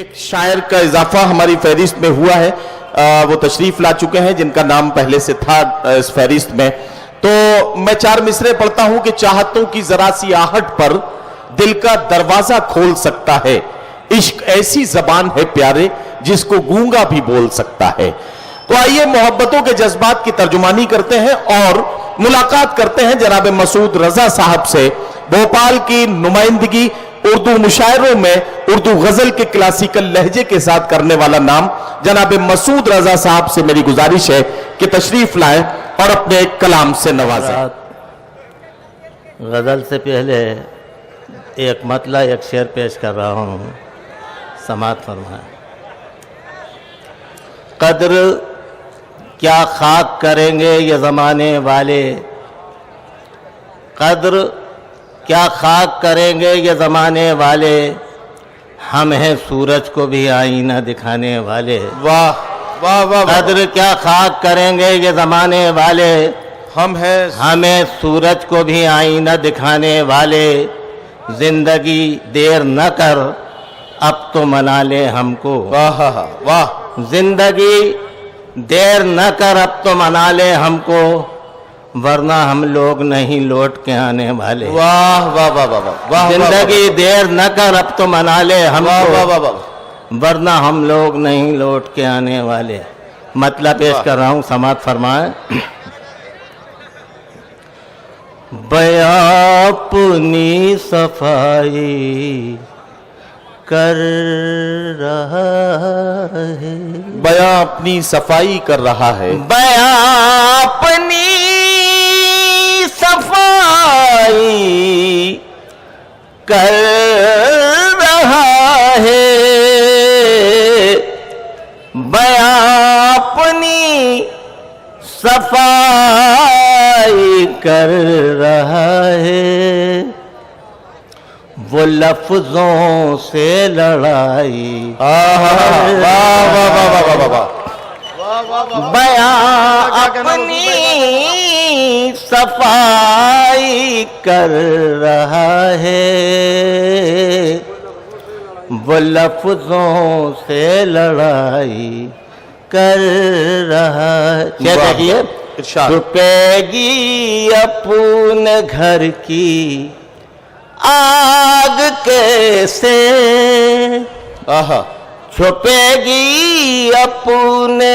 एक शायर का इजाफा हमारी फहरिस्त में हुआ है। वो तशरीफ ला चुके हैं जिनका नाम पहले से था इस फहरिस्त में। तो मैं चार मिसरे पढ़ता हूं कि चाहतों की जरा सी आहट पर दिल का दरवाजा खोल सकता है। इश्क ऐसी जबान है प्यारे जिसको गूंगा भी बोल सकता है। तो आइए मोहब्बतों के जज्बात की तर्जुमानी करते हैं और मुलाकात करते हैं जनाब मसूद रजा साहब से। भोपाल की नुमाइंदगी उर्दू मुशायरों में उर्दू गजल के क्लासिकल लहजे के साथ करने वाला नाम जनाब मसूद रजा साहब से मेरी गुजारिश है कि तशरीफ लाएं और अपने कलाम से नवाजें। गजल से पहले एक मतला एक शेर पेश कर रहा हूँ, समात फरमाएं। कद्र क्या खाक करेंगे ये ज़माने वाले, कद्र क्या खाक करेंगे ये ज़माने वाले, हम हैं सूरज को भी आईना दिखाने वाले। वाह वाह वाह। कद्र क्या खाक करेंगे ये ज़माने वाले, हमें सूरज को भी आईना दिखाने वाले। जिंदगी देर न कर अब तो मना ले हमको, वाह वाह। जिंदगी देर न कर अब तो मना ले हमको, वरना हम लोग नहीं लौट के आने वाले। वाह वाह वाह वाह वाह। जिंदगी देर न कर अब तो मना ले हमको, वाह वाह वाह। वरना हम लोग नहीं लौट के आने वाले। मतलब पेश कर रहा हूँ, समात फरमाए। बया अपनी सफाई कर रहा है, बया अपनी सफाई कर रहा है, बया अपनी सफाई कर रहा है, बया अपनी सफाई कर रहा है। वो लफ्जों से लड़ाई बया अपनी सफाई कर रहा है, वो लफ्जों से लड़ाई कर रहा है। क्या देखिए, छुपेगी अपने घर की आग कैसे, छुपेगी अपने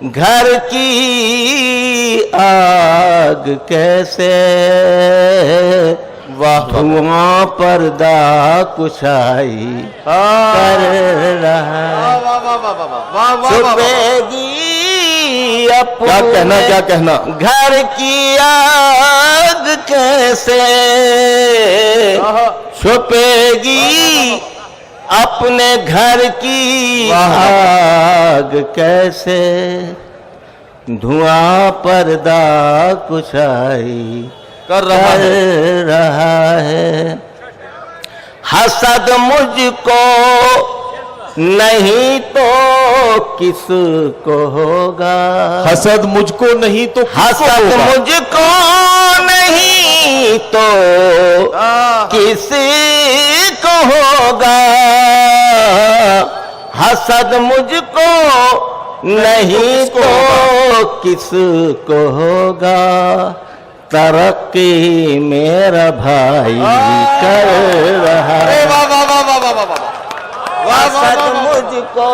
घर की आग कैसे। वाह। धुआं पर्दा कुशाई कर रहा है, छुपेगी अपने क्या कहना घर की आग कैसे, छुपेगी अपने घर की आग कैसे। धुआं पर्दा कुशाई कर रहा है। हसद मुझको नहीं तो किसको होगा, हसद मुझको नहीं तो हसद मुझको नहीं तो किसको होगा, हसद मुझको नहीं तो किसको होगा। तरक्की मेरा भाई कर रहा है, मुझको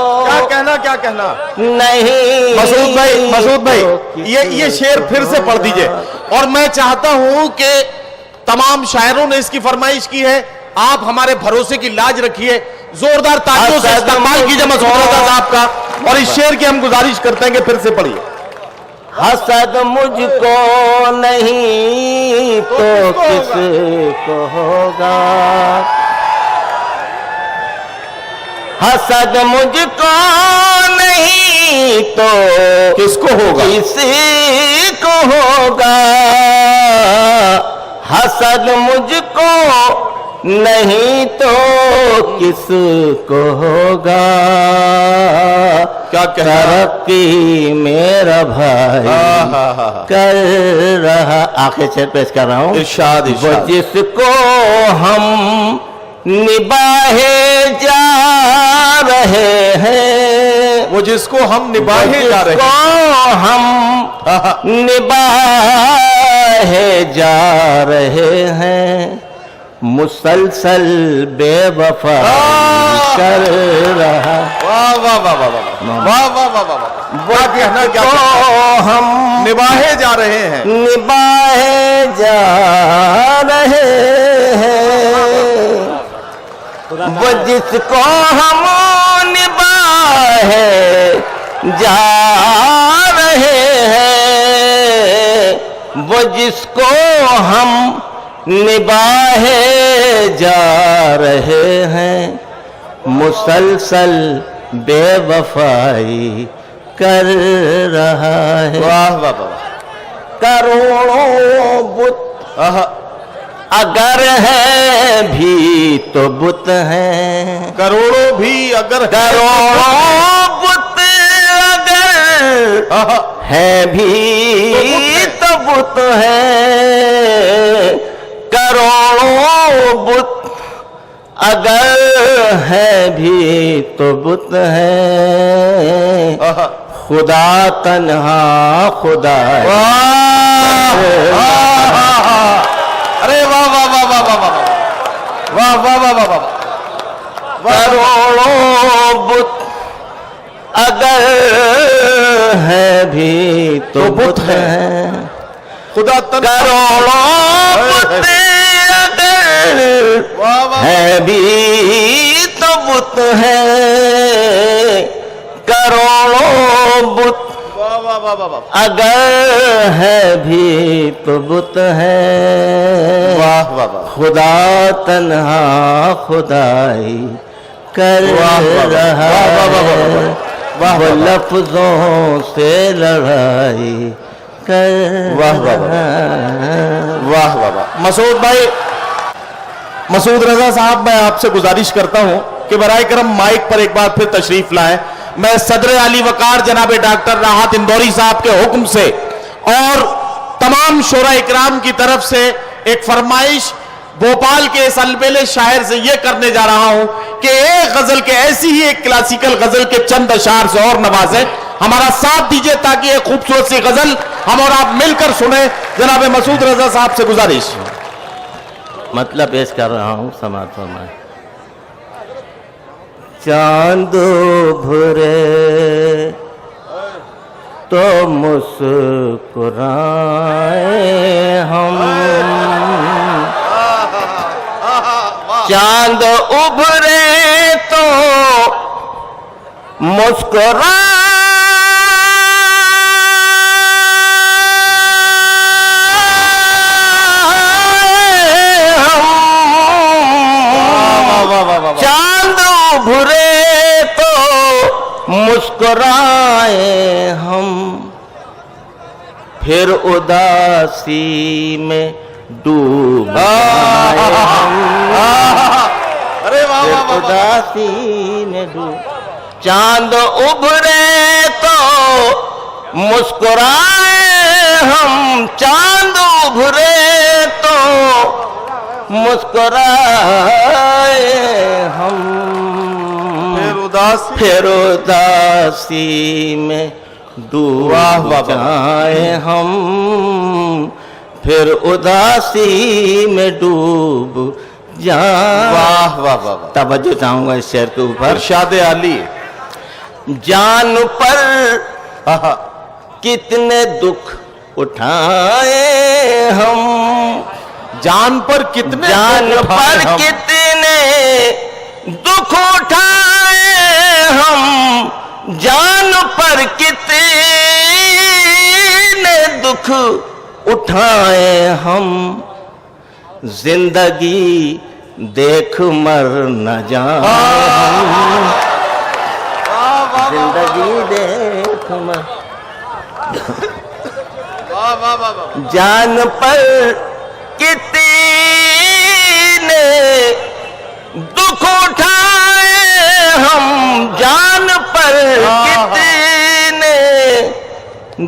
क्या कहना नहीं। मसूद भाई ये शेर फिर से पढ़ दीजिए। और मैं चाहता हूं कि तमाम शायरों ने इसकी फरमाइश की है, आप हमारे भरोसे की लाज रखिए, जोरदार तालियों से इस्तेमाल कीजिए मसूद रजा साहब का। और इस शेर की हम गुजारिश करते हैं कि फिर से पढ़िए। हसद मुझको नहीं तो किसको होगा, हसद मुझको नहीं तो किसको होगा, किसको होगा। हसद मुझको नहीं तो किसको होगा। क्या तरक्की मेरा भाई कर रहा। आखिर शेर पेश कर रहा हूँ। इरशाद वो जिसको हम निभाए जा रहे हैं, वो जिसको हम निभाए जा रहे हैं, हम निभाए जा रहे हैं, मुसलसल बेवफा कर रहा। वाह वाह वाह वाह वाह वाह वाह वाह वाह, वो कहना क्या हम निभाए जा रहे हैं, निभाए जा रहे हैं, वो जिसको हम निभाए जा रहे हैं, वो जिसको हम निभाए जा रहे हैं, मुसलसल बेवफाई कर रहा है। वाह वाह वाह, करोड़ों बुत अगर है भी तो बुत हैं, करोड़ों भी अगर करोड़ों बुत अगर है भी तो बुत हैं, करोड़ों बुत अगर है भी तो बुत है, खुदा तन्हा खुदा है। अरे वाह वाह वाह वाह वाह वाह वाह वाह वाह वाह वाह, करोड़ों बुत अगर है भी तो बुत है, खुदा करोड़ों बुत है भी तो बुत है, करोड़ों बुत अगर है भी तो बुत है। वाह वाह वाह, खुदा तन्हा खुदाई कर रहा है, वो लफ्जों से लड़ाई कर। वाह वाह वाह वाह वाह। मसूद भाई, मसूद रजा साहब, मैं आपसे गुजारिश करता हूं कि बराए करम माइक पर एक बार फिर तशरीफ लाएं। मैं सदर आली वकार जनाब डॉक्टर राहत इंदौरी साहब के हुक्म से और तमाम शोरा इकराम की तरफ से एक फरमाइश भोपाल के इस अलबेले शायर से यह करने जा रहा हूं कि एक गजल के ऐसी ही एक क्लासिकल गजल के चंद अशार से और नवाजे, हमारा साथ दीजिए ताकि एक खूबसूरत सी गजल हम और आप मिलकर सुने। जनाब मसूद रजा साहब से गुजारिश। मतलब पेश कर रहा हूं, समाज फरमाए। चांद भरे तो मुस्कुराए हम, चांद उभरे तो मुस्कुराए चांद उभरे तो मुस्कुराए हम, फिर उदासी में डूब जाए हम। अरे वाह वाह वाह, उदासी में डूब, चांद उभरे तो मुस्कुराए हम, चांद उभरे तो मुस्कुराए हम, फिर उदासी में डूब जाए हम, फिर उदासी में डूब जाए। वाह वाह वाह, तवज्जो चाहूंगा इस शेर के ऊपर। इरशाद आली। जान पर कितने दुख उठाए हम, जान पर कितने दुख उठाए हम, जान पर कितने दुख उठाए हम, जिंदगी देख मर न जाए, जिंदगी देख मर, जान पर कितने दुख उठाए हम, जान पर कितने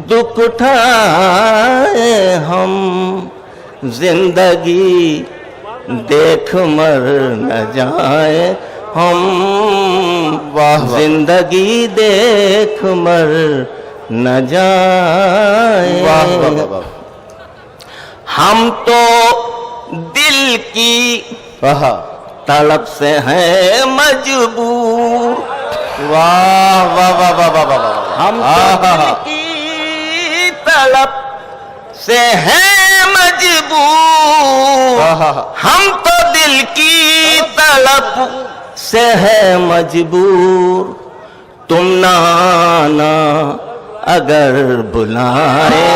दुख उठाए हम, जिंदगी देख मर न जाए हम। वाह वाह जिंदगी देख मर न जाए। वाह वाह वाह वाह। हम तो दिल की वाह तड़प से हैं मजबूर। वाह वाह वाह वाह वाह वाह। हम तो दिल की तड़प से हैं मजबूर। हम तो दिल की तड़प से है मजबूर। तुम ना आना अगर बुलाए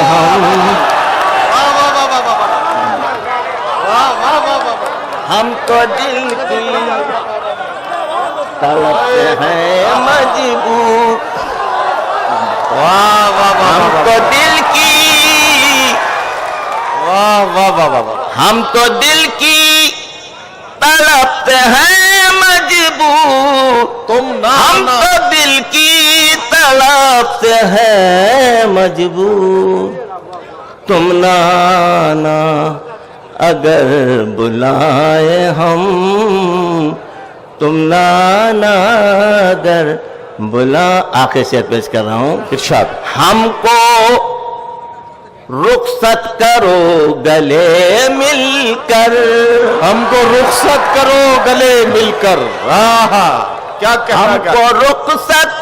हम तो दिल की तड़प से है मजबूर। वाह वाह वाह हम तो दिल की वाह वाह वाह वाह वाह। हम तो दिल की तड़प से है मजबूर। तुम ना हम आना। तो दिल की तड़प से है मजबूर। तुम ना आना अगर बुलाए हम। तुम ना आना अगर बुला। आखिर से पेश कर रहा हूं। इरशाद। हमको रुखसत करो गले मिलकर। हमको रुखसत करो गले मिलकर। आहा क्या कहना। हमको रुखसत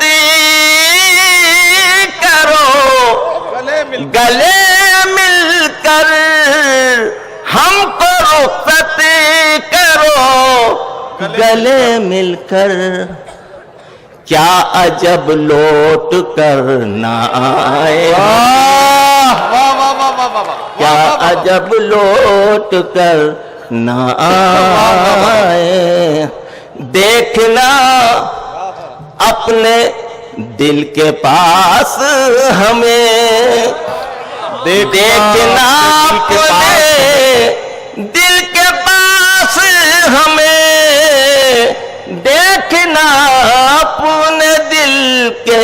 करो गले मिलकर। हमको रुखसत करो गले मिलकर। क्या अजब लौट कर ना आए। क्या अजब लौट कर ना आए। देखना अपने दिल के पास हमें। देखना अपने दिल के पास हमें। देखना अपने दिल के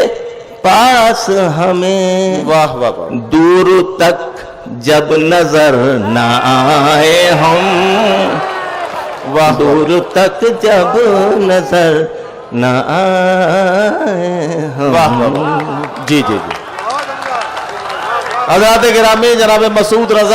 पास हमें। वाह वाह वाह। दूर तक जब नजर न आए हम। वाह दूर तक जब नजर न आए हम। वाह वाह। जी जी जी। हज़रात गिरामी जनाब मसूद रज़ा